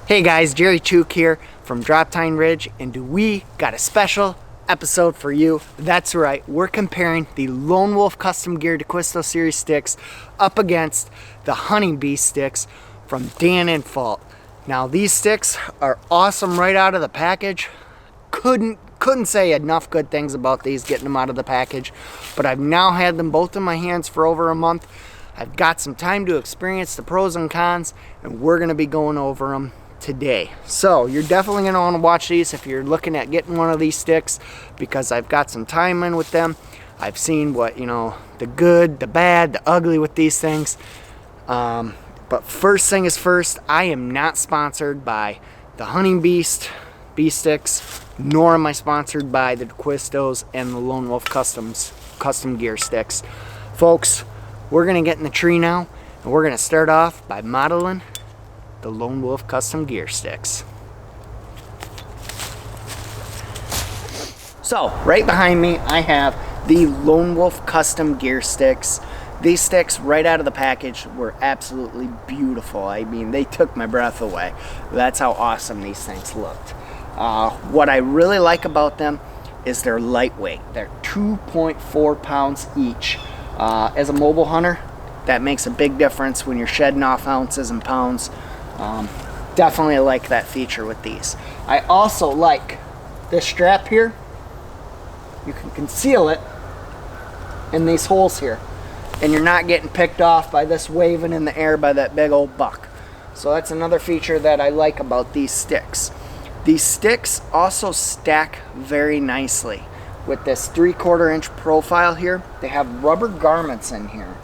Hey guys, Jerry Chook here from Droptine Ridge, and we got a special episode for you. That's right, we're comparing the Lone Wolf Custom Gear D'Acquisto Series sticks up against the Hunting Beast sticks from Dan Infalt. Now these sticks are awesome right out of the package. Couldn't say enough good things about these getting them out of the package, but I've now had them both in my hands for over a month. I've got some time to experience the pros and cons, and we're going to be going over them today. So you're definitely going to want to watch these if you're looking at getting one of these sticks, because I've got some time in with them. I've seen what, the good, the bad, the ugly with these things. But first thing is first, I am not sponsored by the Hunting Beast sticks, nor am I sponsored by the D'Acquistos and the Lone Wolf custom gear sticks. Folks, we're going to get in the tree now, and we're going to start off by modeling the Lone Wolf custom gear sticks. So right behind me I have the Lone Wolf custom gear sticks. These sticks right out of the package were absolutely beautiful. I mean, they took my breath away. That's how awesome these things looked. What I really like about them is they're lightweight. They're 2.4 pounds each. As a mobile hunter, that makes a big difference when you're shedding off ounces and pounds. Definitely like that feature with these. I also like this strap here. You can conceal it in these holes here, and you're not getting picked off by this waving in the air by that big old buck. So that's another feature that I like about these sticks. These sticks also stack very nicely. With this 3/4 inch profile here, they have rubber garments in here.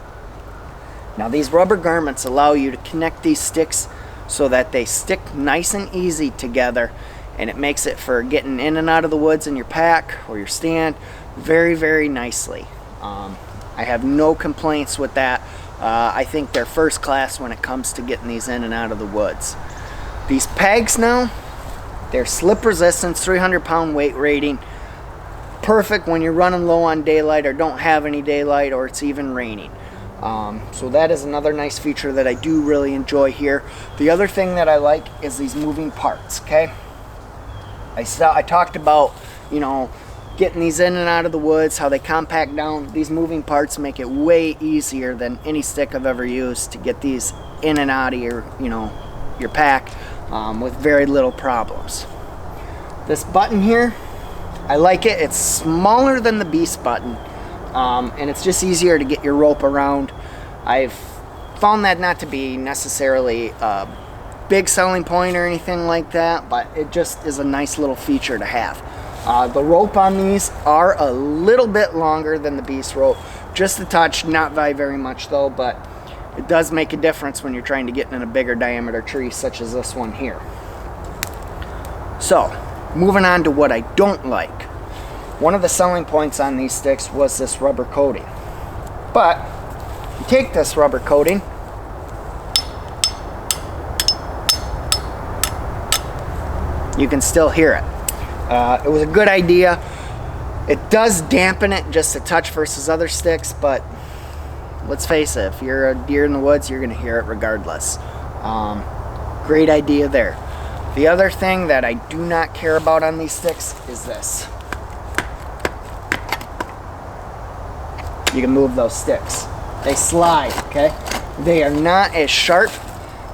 Now these rubber garments allow you to connect these sticks so that they stick nice and easy together, and it makes it for getting in and out of the woods in your pack or your stand very, very nicely. I have no complaints with that. I think they're first class when it comes to getting these in and out of the woods. These pegs now, they're slip resistance, 300-pound weight rating. Perfect when you're running low on daylight or don't have any daylight or it's even raining. So that is another nice feature that I do really enjoy here. The other thing that I like is these moving parts, okay? I talked about, getting these in and out of the woods, how they compact down. These moving parts make it way easier than any stick I've ever used to get these in and out of your pack with very little problems. This button here, I like it. It's smaller than the Beast button, and it's just easier to get your rope around. I've found that not to be necessarily a big selling point or anything like that, but it just is a nice little feature to have. The rope on these are a little bit longer than the Beast rope, just a touch, not by very much though, but it does make a difference when you're trying to get in a bigger diameter tree such as this one here. So moving on to what I don't like. One of the selling points on these sticks was this rubber coating. But you take this rubber coating, you can still hear it. It was a good idea. It does dampen it just a touch versus other sticks, but let's face it, if you're a deer in the woods, you're going to hear it regardless. Great idea there. The other thing that I do not care about on these sticks is this. You can move those sticks. They slide, okay? They are not as sharp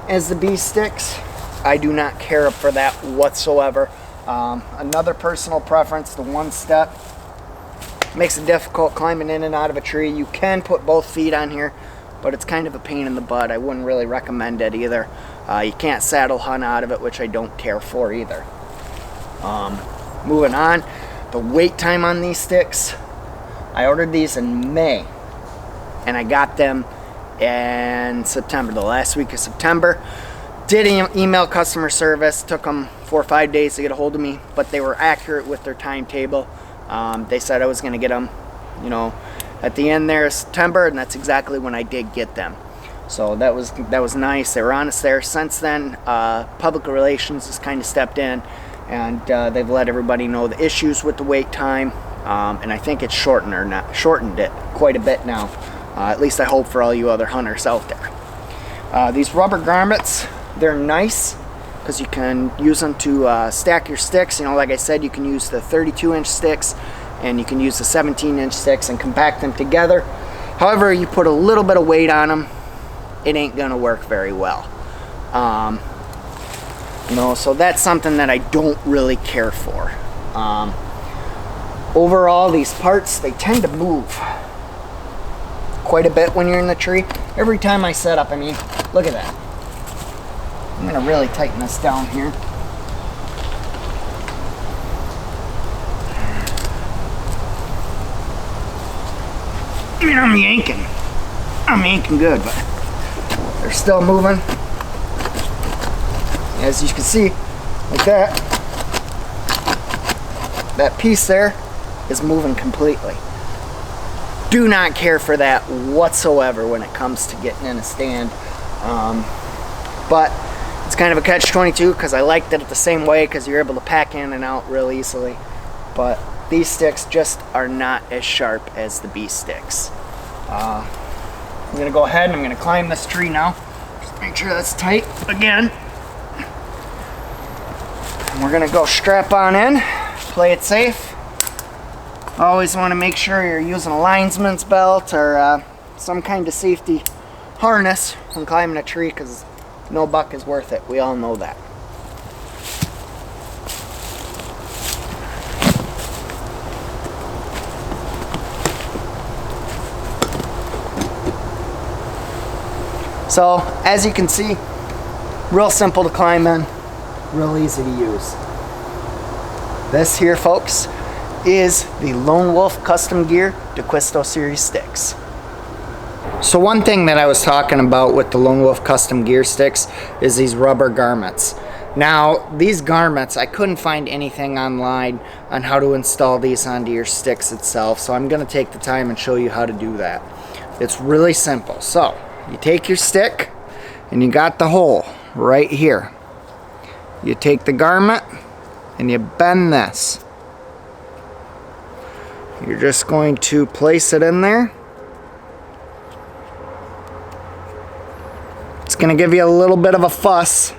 as the Beast sticks. I do not care for that whatsoever. Another personal preference, the one step makes it difficult climbing in and out of a tree. You can put both feet on here, but it's kind of a pain in the butt. I wouldn't really recommend it either. You can't saddle hunt out of it, which I don't care for either. Moving on, the wait time on these sticks. I ordered these in May, and I got them in September, the last week of September. Did email customer service, took them 4 or 5 days to get a hold of me, but they were accurate with their timetable. They said I was going to get them, at the end there of September, and that's exactly when I did get them. So that was nice. They were honest there. Since then, public relations has kind of stepped in, and they've let everybody know the issues with the wait time, and I think it's shortened it quite a bit now. At least I hope for all you other hunters out there. These rubber garments, they're nice. because you can use them to stack your sticks. You know, like I said, you can use the 32-inch sticks and you can use the 17-inch sticks and compact them together. However, you put a little bit of weight on them, it ain't gonna work very well. You know, so that's something that I don't really care for. Overall, these parts, they tend to move quite a bit when you're in the tree. Every time I set up, I mean, look at that. I'm gonna really tighten this down here. I mean, I'm yanking good, but they're still moving. As you can see, like that piece there is moving completely. Do not care for that whatsoever when it comes to getting in a stand. But it's kind of a catch-22 because I liked it the same way because you're able to pack in and out real easily. But these sticks just are not as sharp as the B sticks. I'm gonna go ahead and I'm gonna climb this tree now. Just make sure that's tight again. And we're gonna go strap on in, play it safe. Always want to make sure you're using a linesman's belt or some kind of safety harness when climbing a tree, because no buck is worth it. We all know that. So, as you can see, real simple to climb in, real easy to use. This here, folks, is the Lone Wolf Custom Gear DeQuisto Series sticks. So one thing that I was talking about with the Lone Wolf Custom Gear sticks is these rubber garments. Now, these garments, I couldn't find anything online on how to install these onto your sticks itself, so I'm going to take the time and show you how to do that. It's really simple. So, you take your stick, and you got the hole right here. You take the garment, and you bend this. You're just going to place it in there. It's going to give you a little bit of a fuss.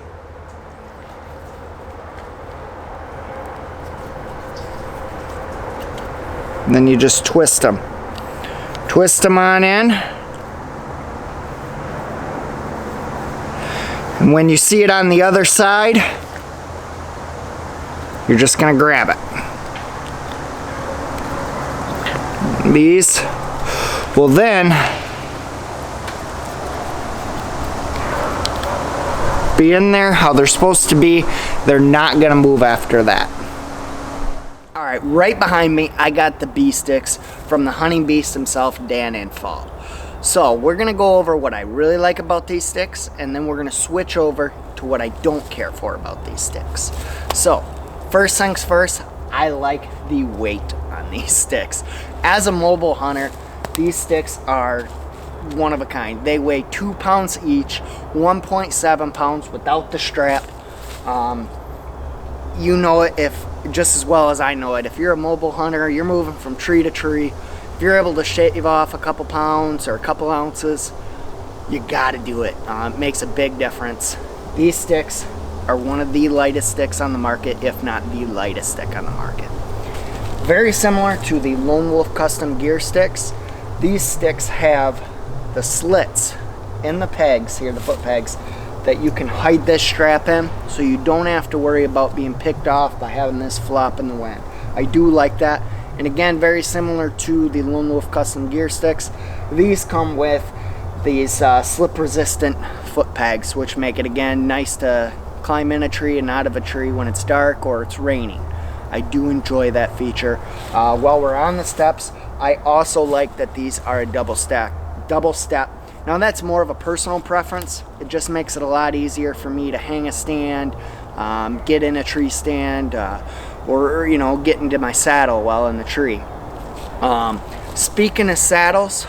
And then you just twist them. Twist them on in. And when you see it on the other side, you're just going to grab it. These will then be in there how they're supposed to be. They're not gonna move after that. All right, right behind me, I got the B sticks from the hunting beast himself, Dan Infall. So we're gonna go over what I really like about these sticks, and then we're gonna switch over to what I don't care for about these sticks. So first things first, I like the weight on these sticks. As a mobile hunter, these sticks are one of a kind. They weigh 2 pounds each, 1.7 pounds without the strap. You know it if just as well as I know it. If you're a mobile hunter, you're moving from tree to tree, if you're able to shave off a couple pounds or a couple ounces, you gotta do it. It makes a big difference. These sticks are one of the lightest sticks on the market, if not the lightest stick on the market. Very similar to the Lone Wolf Custom Gear sticks, these sticks have the slits in the pegs here, the foot pegs, that you can hide this strap in, so you don't have to worry about being picked off by having this flop in the wind. I do like that. And again, very similar to the Lone Wolf Custom Gear sticks, these come with these slip resistant foot pegs, which make it again nice to climb in a tree and out of a tree when it's dark or it's raining. I do enjoy that feature. While we're on the steps, I also like that these are a double step. Now that's more of a personal preference. It just makes it a lot easier for me to hang a stand, get in a tree stand, or you know, get into my saddle while in the tree. Speaking of saddles,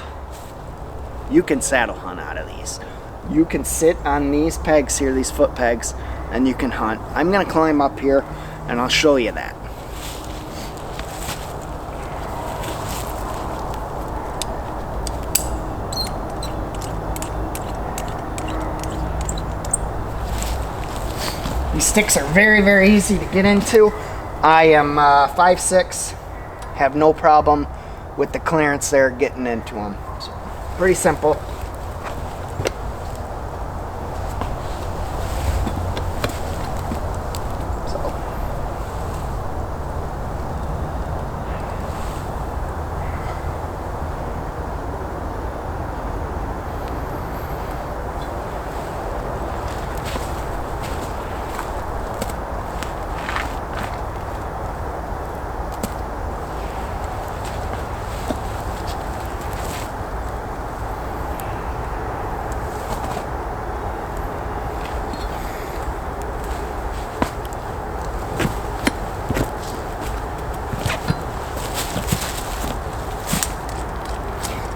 you can saddle hunt out of these. You can sit on these pegs here, these foot pegs, and you can hunt. I'm gonna climb up here and I'll show you that. These sticks are very, very easy to get into. I am 5'6", have no problem with the clearance there getting into them. So, pretty simple.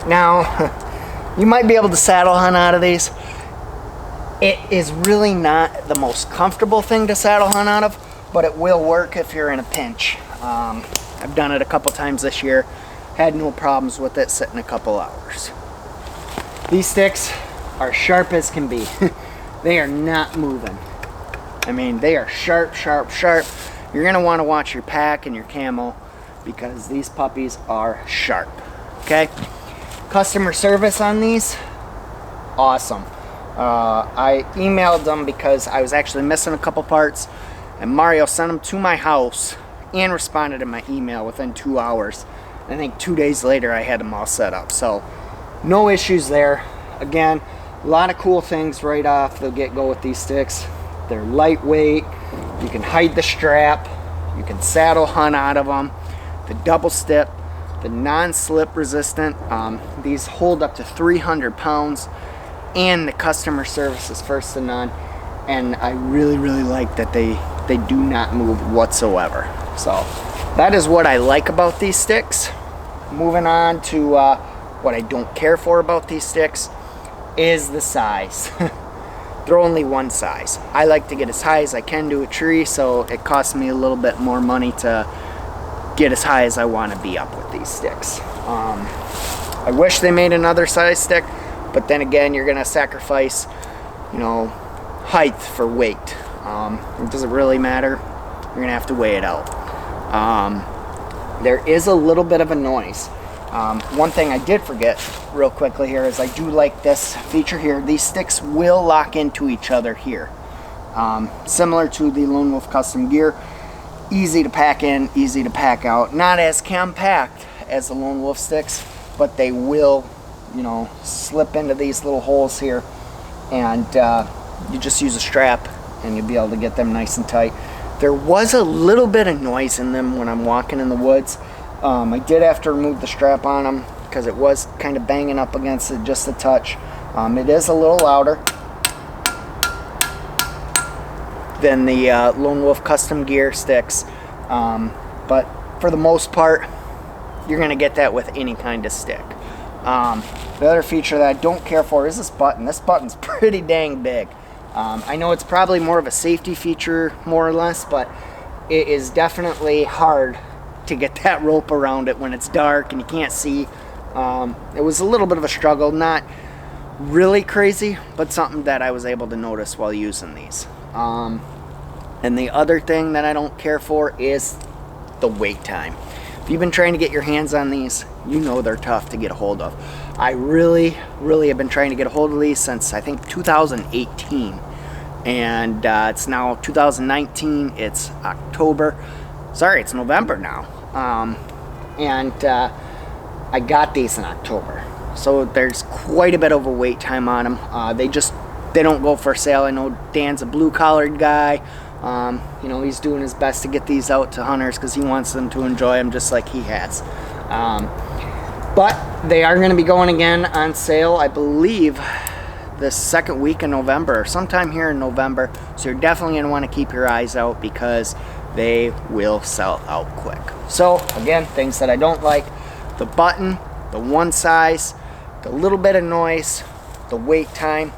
Now, you might be able to saddle hunt out of these. It is really not the most comfortable thing to saddle hunt out of, but it will work if you're in a pinch. I've done it a couple times this year. Had no problems with it sitting a couple hours. These sticks are sharp as can be. They are not moving. I mean, they are sharp, sharp, sharp. You're gonna wanna watch your pack and your camo because these puppies are sharp, okay? Customer service on these, awesome. I emailed them because I was actually missing a couple parts, and Mario sent them to my house and responded to my email within 2 hours. I think 2 days later I had them all set up, so no issues there. Again, a lot of cool things right off the get-go with these sticks. They're lightweight, you can hide the strap, you can saddle hunt out of them, the double step, the non-slip resistant. These hold up to 300 pounds, and the customer service is first to none. And I really, really like that they do not move whatsoever. So that is what I like about these sticks. Moving on to what I don't care for about these sticks is the size. They're only one size. I like to get as high as I can to a tree, so it costs me a little bit more money to get as high as I want to be up with these sticks. I wish they made another size stick, but then again, you're gonna sacrifice, you know, height for weight. It doesn't really matter. You're gonna have to weigh it out. There is a little bit of a noise. One thing I did forget real quickly here is I do like this feature here. These sticks will lock into each other here. Similar to the Lone Wolf Custom Gear. Easy to pack in, easy to pack out. Not as compact as the Lone Wolf sticks, but they will, you know, slip into these little holes here, and you just use a strap and you'll be able to get them nice and tight. There was a little bit of noise in them when I'm walking in the woods. I did have to remove the strap on them because it was kind of banging up against it just a touch. It is a little louder than the Lone Wolf Custom Gear sticks, but for the most part you're gonna get that with any kind of stick. The other feature that I don't care for is this button. This button's pretty dang big. I know it's probably more of a safety feature more or less, but it is definitely hard to get that rope around it when it's dark and you can't see. It was a little bit of a struggle, not really crazy, but something that I was able to notice while using these. And the other thing that I don't care for is the wait time. If you've been trying to get your hands on these, you know they're tough to get a hold of. I really, really have been trying to get a hold of these since I think 2018. And it's now 2019, it's October. Sorry, it's November now. I got these in October. So there's quite a bit of a wait time on them. They don't go for sale. I know Dan's a blue-collared guy. You know, he's doing his best to get these out to hunters because he wants them to enjoy them just like he has. But they are going to be going again on sale, I believe, the second week in November, sometime here in November. So you're definitely going to want to keep your eyes out because they will sell out quick. So again, things that I don't like: the button, the one size, the little bit of noise, the wait time.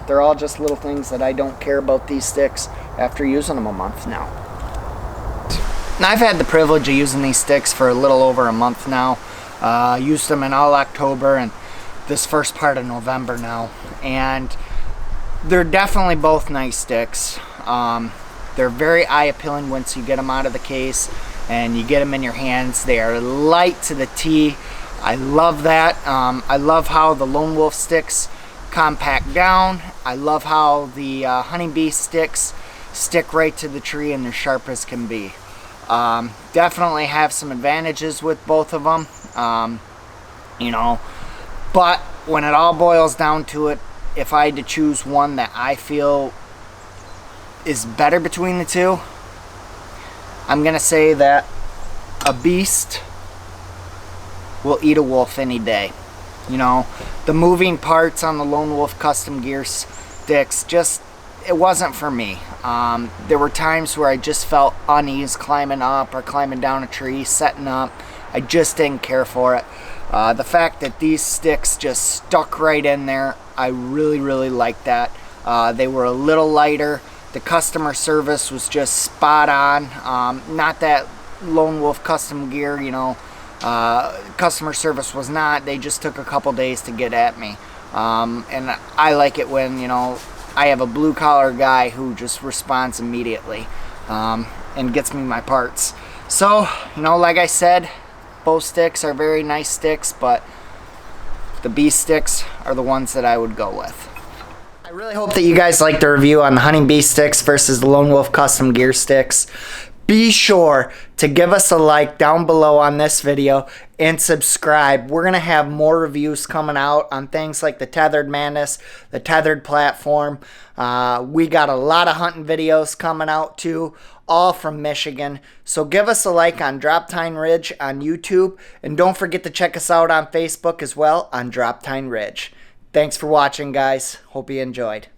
They're all just little things that I don't care about these sticks after using them a month now. Now, I've had the privilege of using these sticks for a little over a month now. Used them in all October and this first part of November now. And they're definitely both nice sticks. They're very eye appealing once you get them out of the case and you get them in your hands. They are light to the T. I love that. I love how the Lone Wolf sticks compact down. I love how the Honeybee sticks stick right to the tree and they're sharp as can be. Definitely have some advantages with both of them, you know, but when it all boils down to it, if I had to choose one that I feel is better between the two, I'm gonna say that a beast will eat a wolf any day. You know, the moving parts on the Lone Wolf custom gear sticks, just, it wasn't for me. There were times where I just felt unease climbing up or climbing down a tree, setting up. I just didn't care for it. The fact that these sticks just stuck right in there, I really, really liked that. They were a little lighter. The customer service was just spot on. Not that Lone Wolf custom gear, you know, customer service was not. They just took a couple days to get at me. And I like it when, you know, I have a blue collar guy who just responds immediately and gets me my parts. So, you know, like I said, both sticks are very nice sticks, but the Beast sticks are the ones that I would go with. I really hope that you guys liked the review on the Honeybee sticks versus the Lone Wolf custom gear sticks. Be sure to give us a like down below on this video and subscribe. We're going to have more reviews coming out on things like the Tethered Madness, the Tethered Platform. We got a lot of hunting videos coming out too, all from Michigan. So give us a like on Drop Tine Ridge on YouTube. And don't forget to check us out on Facebook as well on Drop Tine Ridge. Thanks for watching, guys. Hope you enjoyed.